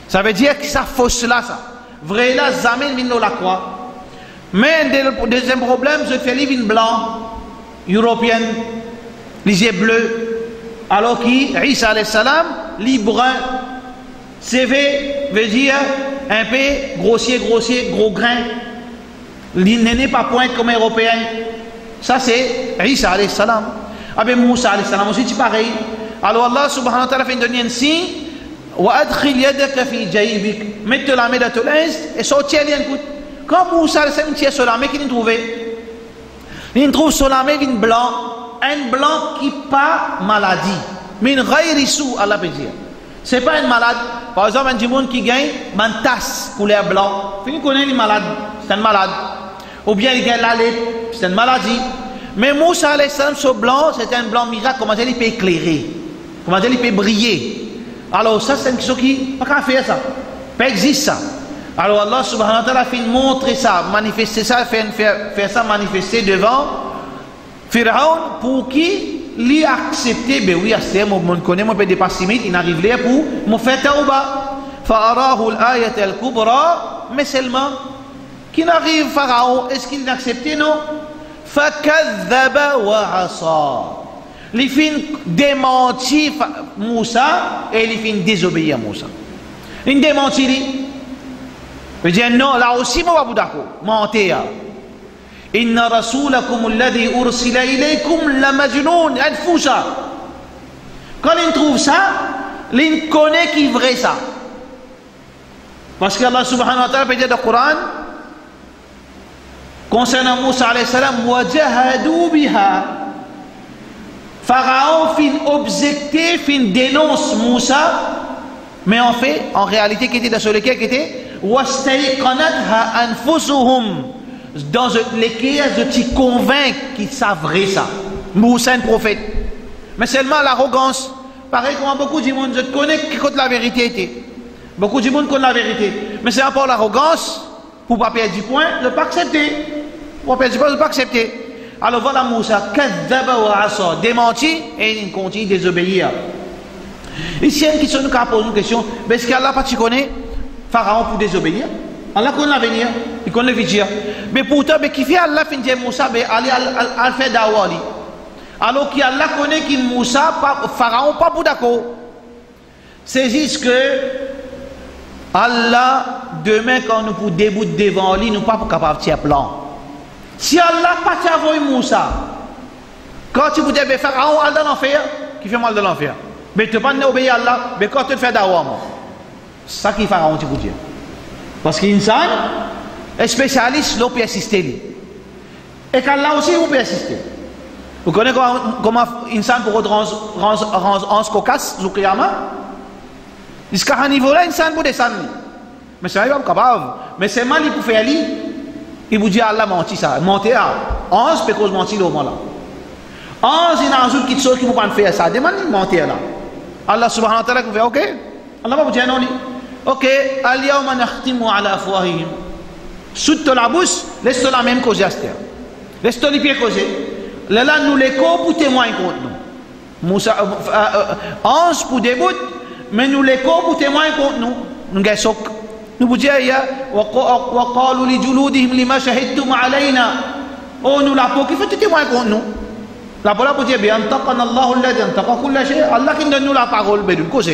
Ça veut dire que ça fausse là ça. Vrai là, jamais l'eau la croix. Mais le deuxième problème, je fais les vins blancs, européennes, les yeux bleus. Alors qu'Isa alayhi salam, libre, CV veut dire un peu grossier, gros grain. Il n'est pas pointe comme européen. Ça c'est Isa alayhi salam. Avec Moussa alayhi salam aussi c'est pareil. Alors Allah subhanahu wa ta'ala fait donner un signe. وَأَدْخِلْ يَدَكَ فِي جَيْبِكَ. Mets la main dans ton linge et sortir les coup. Quand Moussa alayhi salam tient sur la main, qu'il a trouvé? Il trouve sur la main un blanc. Un blanc qui pas maladie. Min ghayri sou, Allah peut dire. C'est pas une malade. Par exemple, un monde qui gagne une tasse couleur blanc. Fini connaît les malades, c'est un malade. Ou bien il gagne la lait, c'est une maladie. Mais Moussa alayhi salam, ce blanc, c'est un blanc miracle. Comment il peut éclairer? Comment il peut briller? Alors ça, c'est une chose qui pas qu'à faire ça. Pas existe ça. Alors Allah subhanahu wa ta'ala fait montrer ça, manifester ça, faire ça manifester devant Pharaon pour qui lui accepter. Ben oui, c'est mon connaît mon peu de passimite, il arrive là pour me faire tauba. Fa'arahu al-ayat al-kubra, mais seulement qui n'arrive Pharaon, est-ce qu'il n'accepte non? Fakadhaba wa asa. Il fin démentir Moussa et il fin désobéir Moussa. Il démentit lui. Il dit non, là aussi moi pas d'accord, mentir. Inna rasulakum alladhi ursila ilaykum la majnun, un fou ça. Quand il trouve ça, il connaît qui est vrai ça. Parce que Allah subhanahu wa ta'ala peut dire dans le Coran concernant Moussa alayhi salam, wajahadu biha. Pharaon fin objecté, fin dénonce Moussa, mais en fait, en réalité, qui était dans lequel qui était wastayqanatha anfusuhum, dans lesquels je t'y convainc qu'ils savent vrai ça. Moussa un prophète. Mais seulement l'arrogance. Pareil comme beaucoup de monde, je te connais qui compte la vérité était. Beaucoup de monde connaît la vérité. Mais c'est encore l'arrogance pour ne pas perdre du point, ne pas accepter. Pour ne pas perdre du point, ne pas accepter. Alors voilà Moussa, kadhaba wa asa, démenti et il continue de désobéir. Ici, il y a une question, nous posons une question. Est-ce qu'Allah pas tu connais Pharaon pour désobéir? Allah connaît l'avenir, il connaît le futur. Mais pourtant, qui fait Allah fin de Moussa, aller à faire dawa. Alors qu'Allah connaît que Moussa, Pharaon pas pour d'accord. C'est juste que Allah, demain, quand nous pour débouter devant lui, nous pas capables de faire plan. Si Allah pas t'envoie Moussa, quand tu peux dire Pharaon, Allah dans l'enfer, qui fait mal de l'enfer. Mais tu ne peux pas obéir à Allah, mais quand tu fais dawa, c'est ça qui Pharaon, tu peux dire. Parce qu'insan est spécialiste, l'on peut assister. Et qu'Allah aussi, vous peut assister. Vous connaissez comment insan pour rendre cocasse, au Qiyamah? Jusqu'à un niveau là, insan pour descendre. Mais c'est pas capable. Mais c'est mal, il peut faire lui. Il vous dit Allah menti ça. Monter à 11 peut cause mentir au moment là. 11 il y a un autre qui chose qui ne peut pas faire ça. Demande mentir là. Allah subhanahu wa ta'ala vous fait OK. Allah va vous dire non. OK, al-yawma nakhtimu ala afwahihim. Sous la bouche, laisse-toi la même cause Esther. Laisse-toi les pieds causer. Là nous les co pour témoin contre nous. Moussa 11 pour début, mais nous les co pour témoin contre nous. Nous gagnons. Nous vous disons, وَقَالُوا لِجُلُودِهِمْ لِمَا شَهِدْتُمْ عَلَيْنَا. Oh, nous la peau qui fait tout témoin contre nous. La parole pour dire, بِأَنْتَقَنَ اللَّهُ الَّذِي أَنْتَقَ كُلَّ شَيْءٍ. Allah qui donne nous la parole, mais d'une cause.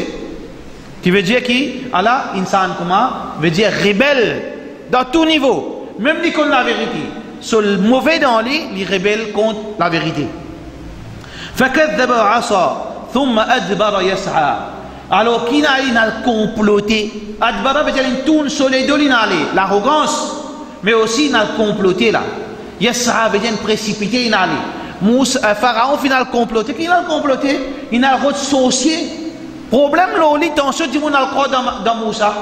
Qui veut dire qui Allah, insan comment veut dire rebelle dans tout niveau. Même dit qu'on la vérité. sur le mauvais dans les rebelles contre la vérité. فكذب وعصى ثم أدبر يسعى. Alors qui n'a comploté, adbara veut dire une tourne sur les deux l'arrogance, mais aussi il a comploté là. Yas'a veut dire précipité il a Moussa Pharaon final comploté, qui a comploté, il a associé. Problème là, il tension du monde dans Moussa.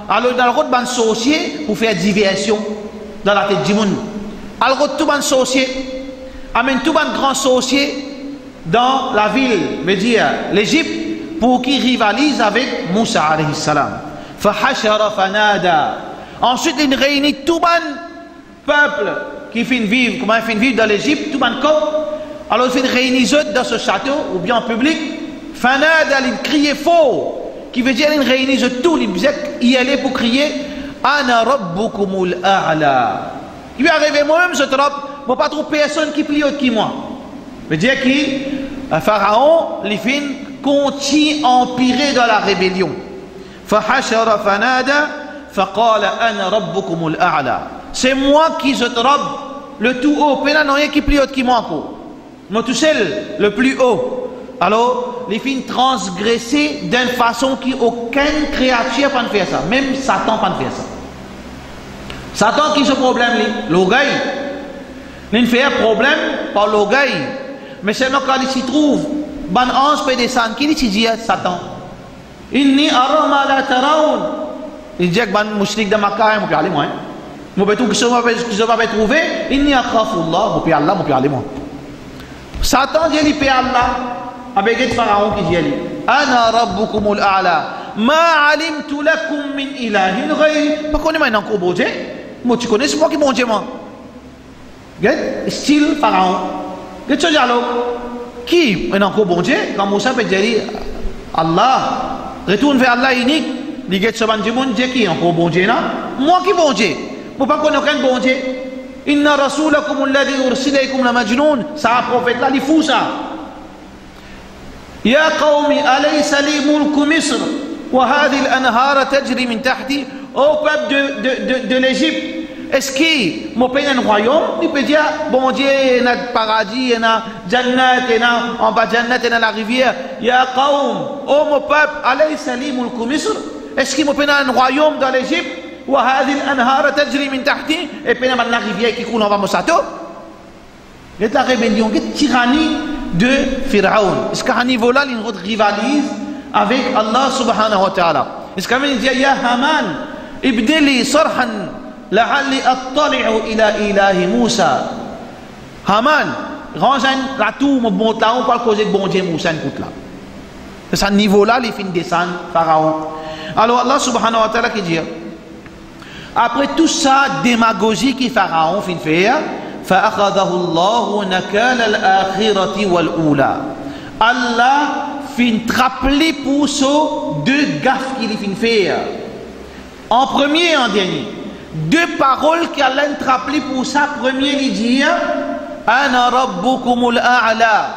Alors dans le route ban associé pour faire diversion dans la tête du monde. Alors tout ban associé amène tout ban grand associé dans la ville, veut dire l'Égypte, pour qu'il rivalise avec Moussa alayhi salam. Fahashara fanada. Ensuite il réunit tout ban peuple qui finit vivre, comment il finit vivre dans l'Égypte, tout ban corps. Alors il finit réunir dans ce château ou bien en public. Fanada, il criait fort, qui veut dire il réunit tout, il y allait pour crier Ana rabbukumul a'la. Il lui est arrivé moi-même, je ne vois pas trop personne qui plie autre que moi. Veut dire que Pharaon, les fins, continue à empirer dans la rébellion. Fahashara fanada, faqala ana rabbukumul a'la. C'est moi qui je te robe le tout haut, mais là, non, il y a qui plie autre que moi. Moi tout seul, le plus haut. Alors, les filles transgressées d'une façon qu'aucune créature ne peut faire ça. Même Satan ne peut faire ça. Satan qui a ce problème, l'orgueil. Il fait un problème par l'orgueil. Mais seulement quand il s'y trouve, ban ange peut descendre. Qui dit Satan? Inni arama la taraoun. Il dit que ban mouchlik de Makkah, je peux aller moi. Je peux tout ce que je vais trouver. Inni akhafullah, je peux aller, je peux aller moi. Satan dit il peut Allah. Avec les pharaons qui disent Ana rabbukumul a'la ma alimtu lakum min ilahin ghayri. Pas qu'on est maintenant encore bon Dieu. Moi tu connais c'est moi qui bon Dieu moi. Regarde style pharaon. Regarde ce dialogue. Qui est encore bon Dieu quand Moussa peut dire Allah retourne vers Allah unique. Il dit ce ban du monde Dieu qui est encore bon Dieu là. Moi qui bon Dieu. Moi pas connaître aucun bon Dieu. Inna rasulakum alladhi ursila ilaykum la majnun. Ça prophète là il fou ça. يا قوم أليس لي ملك مصر وهذه الأنهار تجري من تحتي. Au peuple de l'Égypte, est-ce que mon pays est un royaume? Il peut dire bon Dieu il y a paradis, il y a jannat, il y a en bas jannat, il y a la rivière. Ya qawm, oh mon peuple, alaysa li mulku Misr. Est-ce que mon pays est un royaume dans l'Égypte? وهذه الأنهار تجري من تحتي. Et puis il y a la rivière qui coule en bas mon château. Il y a la rébellion, il y a la tyrannie de Pharaon. Est-ce qu'à un niveau-là, il rivalise avec Allah subhanahu wa ta'ala? Est-ce qu'il dit Ya Haman, ibdili sarhan la'alli attali'u ila ilahi Moussa. Haman, range la tour, monte là, on parle causer de bon Dieu Moussa, écoute là. C'est à ce niveau-là, il finit descendre Pharaon. Alors Allah subhanahu wa ta'ala qui dit après tout ça, démagogie qui Pharaon finit faire, فأخذه الله نكال الآخرة والأولى. Allah fin rappeler pour ce deux gaffes qu'il fin faire. En premier et en dernier. Deux paroles qu'Allah rappelé pour ça. Premier, il dit Ana rabbukumul a'la.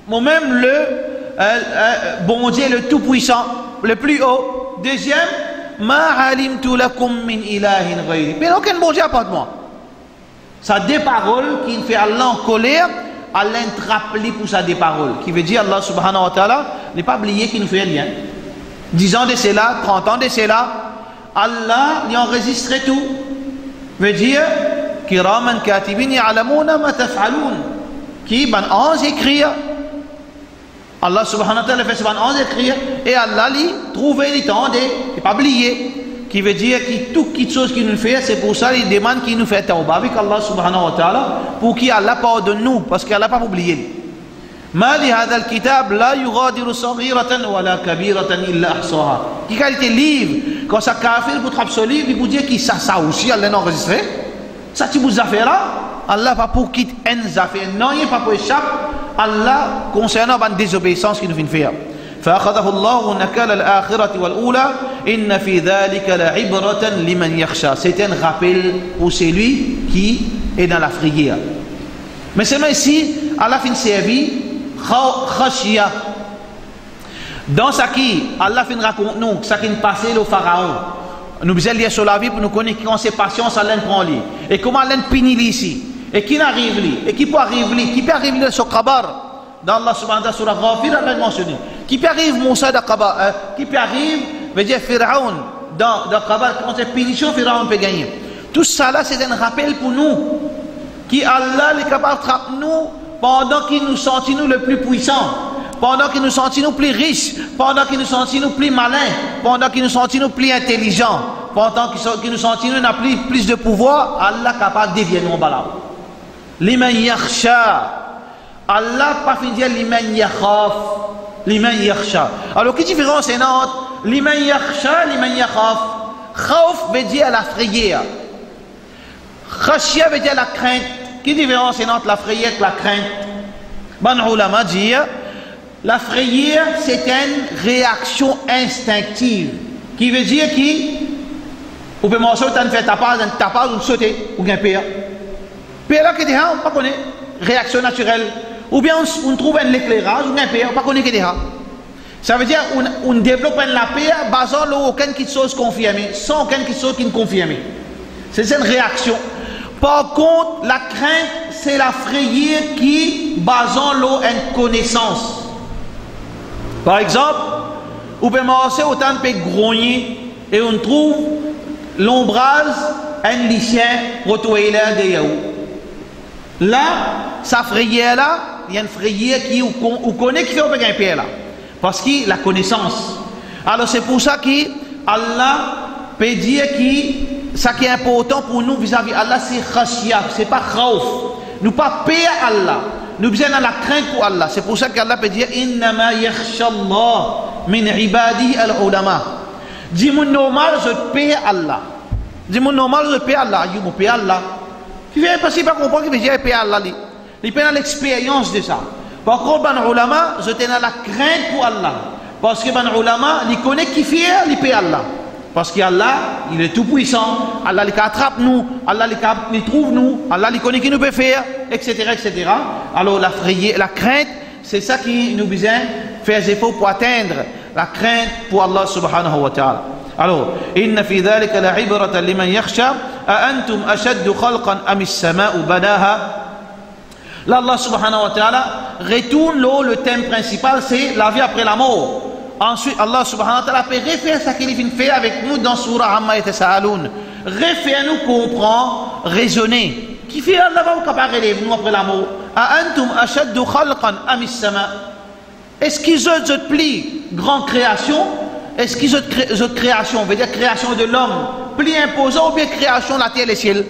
Moi-même le bon Dieu le tout puissant, le plus haut. Deuxième, Ma alimtu lakum min ilahin ghayri. Mais aucun bon Dieu à part de moi. Ça des paroles qui fait Allah en colère, Allah rappelé pour ça des paroles. Qui veut dire Allah subhanahu wa ta'ala n'est pas oublié qu'il nous fait rien. 10 ans de cela, 30 ans de cela, Allah lui a enregistré tout. Veut dire Kiraman katibin ya'lamuna ma taf'alun. Qui ban ange écrit. Allah subhanahu wa ta'ala fait ce ban ange écrit et Allah lui trouve le temps de n'est pas oublié. Qui veut dire que toute chose qu'il nous fait, c'est pour ça qu'il demande qu'il nous fait tawbah avec Allah subhanahu wa ta'ala pour qu'Allah pardonne nous, parce qu'Allah n'a pas oublié. Ma li hadha al-kitab la yughadiru saghiratan wa la kabiratan illa ahsaha. Qui qualité livre, quand ça kafir pour trapper ce livre, il vous dit que ça aussi Allah l'a enregistré. Ça tu vous a fait là, Allah pas pour quitter une affaire, non il pas pour échapper. Allah concernant la désobéissance qu'il nous fait faire. فأخذه الله نكال الآخرة والأولى إن في ذلك لعبرة لمن يخشى. C'est un rappel pour celui qui est dans la frayeur. Mais seulement ici, Allah fin servi khashia. Dans ce qui Allah fin raconte nous, ce qui passait au pharaon. nous besoin lire sur la vie pour nous connaître quand c'est patience à l'un prend lui et comment l'un finit ici et qui n'arrive lui et qui peut arriver qui peut arriver sur Kabar dans Allah subhanahu wa ta'ala sur la Ghafir Allah mentionné qui peut arriver Moussa dans Kabar qui peut arriver veut dire Pharaon dans Kabar quand c'est punition Pharaon peut gagner tout ça là c'est un rappel pour nous qui Allah est capable de frapper nous pendant qu'il nous sentit nous le plus puissant pendant qu'il nous sentit nous plus riches, pendant qu'il nous sentit nous plus malins, pendant qu'il nous sentit nous plus intelligents, pendant qu'il nous sentit nous n'a plus de pouvoir, Allah est capable de dévier nous en bas là. Liman yakhsha. Allah pas fin dire liman yakhaf. Liman yakhsha. Alors quelle différence est entre liman yakhsha, liman yakhaf? Khawf veut dire la frayeur. Khashya veut dire la crainte. Quelle différence est entre la frayeur et la crainte? Ban ulama dit la frayeur, c'est une réaction instinctive qui veut dire qu'on peut manger, on fait tapage, on saute, ou bien pire. Pire là, on ne pas connaît, réaction naturelle. Ou bien on trouve un éclairage, ou bien pire, on ne pas connaît que ça veut dire qu'on développe la paix basant sur aucune chose confirmée, sans aucune chose qui est confirmée. C'est une réaction. Par contre, la crainte, c'est la frayeur qui basant sur une connaissance. Par exemple, on peut marcher autant de grogner et on trouve l'ombrage un lycéen retrouvé là de Yahoo. Là, sa frayeur là, il y a une frayeur qui on connaît qui fait un peu gagner là. Parce qu'il a la connaissance. Alors c'est pour ça que Allah peut dire que ce qui est important pour nous vis-à-vis Allah, c'est khashya, c'est pas khawf. Nous pas payer Allah. Nous besoin de la crainte pour Allah. C'est pour ça qu'Allah peut dire innama yakhsha Allah min ibadihi al-ulama. Dis-moi normal, je paye Allah. Dis-moi normal, je paye Allah. Je paye Allah. Tu viens pas si pas comprendre qu'il veut dire paye Allah. Il paye l'expérience de ça. Par contre, ban ulama, je tenais la crainte pour Allah. Parce que ban ulama, il connaît qui fait, il paye Allah. Parce qu'Allah, il est tout puissant, Allah il attrape nous, Allah il trouve nous, Allah il connaît qui nous peut faire, etc., etc. Alors la frayeur, la crainte, c'est ça qui nous besoin faire des efforts pour atteindre la crainte pour Allah subhanahu wa ta'ala. Alors, inna fi dhalika la'ibratan liman yakhsha, a antum ashaddu khalqan am as-sama'u banaha. Là, Allah subhanahu wa ta'ala retourne le thème principal, c'est la vie après la mort. Ensuite, Allah subhanahu wa ta'ala peut refaire ce qu'il vient faire avec nous dans Surah Amma Yatasa'aloun. Refaire nous comprendre, raisonner. Qui fait Allah va vous capable de nous après la mort? A antum ashaddu khalqan am as-sama'. Est-ce qu'ils ont de plus grande création? Est-ce qu'ils ont de création, veut dire création de l'homme, plus imposant ou bien création de la terre et le ciel?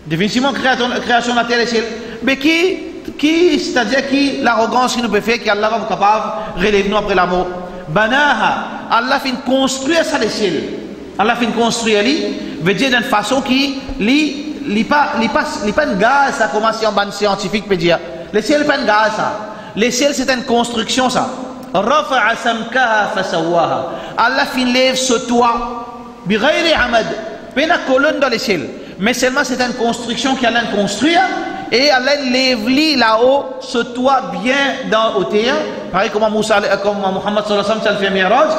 Définitivement création de la terre et le ciel. Mais c'est-à-dire qui l'arrogance qui nous peut faire, qu'Allah va vous capable de relever nous après la mort? Banaha, Allah fait construire ça le ciel. Allah fait construire lui, veut dire d'une façon qui li pas une gaz ça commence en ban scientifique peut dire. Le ciel pas une gaz ça. Le ciel c'est une construction ça. Rafa'a samkaha fasawaha. Allah fait lève ce toit bi ghairi amad. Pena colonne dans le ciel. Mais seulement c'est une construction qu'Allah construire. Et Allah lève là-haut ce toit bien dans hauteur. Pareil comme Muhammad sallallahu alayhi wa sallam fait Miraj.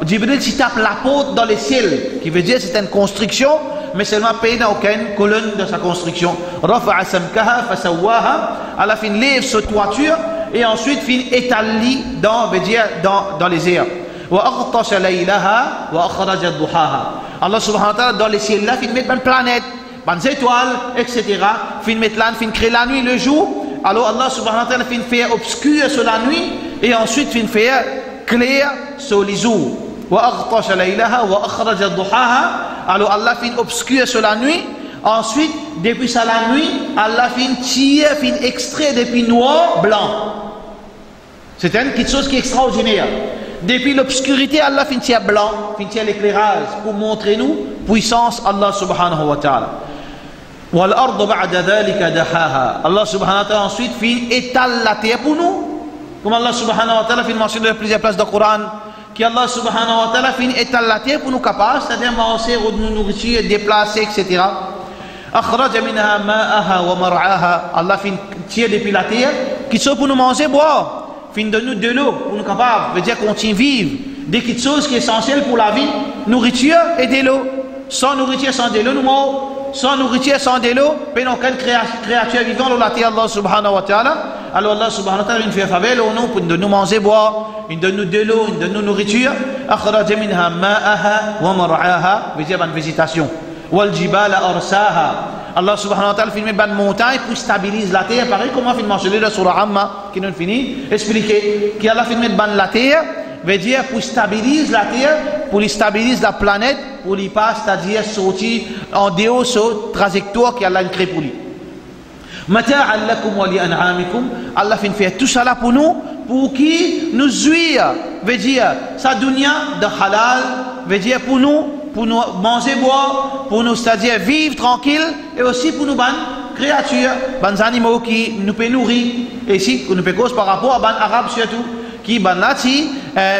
Jibril s'y tape la porte dans le ciel, qui veut dire c'est une construction, mais seulement pays n'a aucune colonne dans sa construction. Rafa'a samkaha fasawaha. Allah fin lève ce toiture et ensuite fin étaler dans les airs. Wa aghtasha laylaha wa akhraja duhaha. Allah subhanahu wa ta'ala dans les ciels là fin mettre une planète, des étoiles, etc. Fin mettre là, fin créer la nuit, le jour. Alors Allah subhanahu wa ta'ala fin faire obscur sur la nuit et ensuite fin faire clair sur les jours. Wa aghtasha laylaha wa akhraja duhaha. Alors Allah fin obscur sur la nuit. Ensuite, depuis ça la nuit, Allah fin tire, fin extrait depuis noir, blanc. C'est quelque chose qui est extraordinaire. Depuis l'obscurité, Allah fin tire blanc, fin tire l'éclairage pour montrer nous puissance Allah subhanahu wa ta'ala. Wal ardu ba'da dhalika dahaha. Allah subhanahu wa ta'ala ensuite fin étale la terre pour nous. Comme Allah subhanahu wa ta'ala fin mentionné dans plusieurs places du Coran, qui Allah subhanahu wa ta'ala fin étale la terre pour nous capables, c'est-à-dire manger, nous nourrir, déplacer, etc. Akhraja minha ma'aha wa mar'aha. Allah fin tire depuis la terre, qui sont pour nous manger, boire. Fin de nous de l'eau, pour nous capables, veut dire qu'on tient vivre. Des petites choses qui sont essentielles pour la vie, nourriture et de l'eau. sans nourriture, sans de l'eau, nous morts, sans nourriture, sans de l'eau, mais non, quelle créature vivante, nous l'a dit Allah subhanahu wa ta'ala. Alors Allah subhanahu wa ta'ala, il fait faveur, pour nous manger, boire, il donne nous de l'eau, il donne nous nourriture. أخرج منها ماءها ومرعاها, veut dire une végétation. والجبال أرساها. Allah subhanahu wa ta'ala filme une montagne pour stabiliser la terre. Pareil comment il mentionné dans Surah Amma, qui nous finit, expliquer qu'Allah filme la terre, veut dire pour stabiliser la terre, pour stabiliser la planète, pour lui pas, c'est-à-dire sortir en dehors de la trajectoire qu'Allah a créé pour lui. Mata'an lakum wa li an'amikum. Allah fait tout ça là pour nous, pour qui nous jouir, veut dire sa dunya de halal, veut dire pour nous manger, boire, pour nous, c'est-à-dire vivre tranquille, et aussi pour nous, bonnes créatures, bonnes animaux qui nous peuvent nourrir, et ici, nous peuvent cause par rapport à bonnes arabes surtout, qui, bonnes là,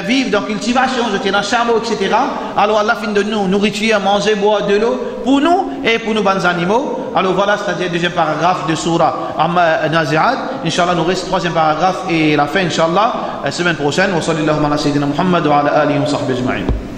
vivent dans cultivation, je tiens dans charbon, etc. Alors, Allah fin de nous nourriture, manger, boire, de l'eau, pour nous, et pour nous, bonnes animaux. Alors, voilà, c'est-à-dire le deuxième paragraphe de Surah Nazi'at. Inch'Allah, nous reste troisième paragraphe, et la fin, Inch'Allah, semaine prochaine. Wa sallallahu ala sayyidina Muhammad wa ala alihi wa sahbihi ajma'in.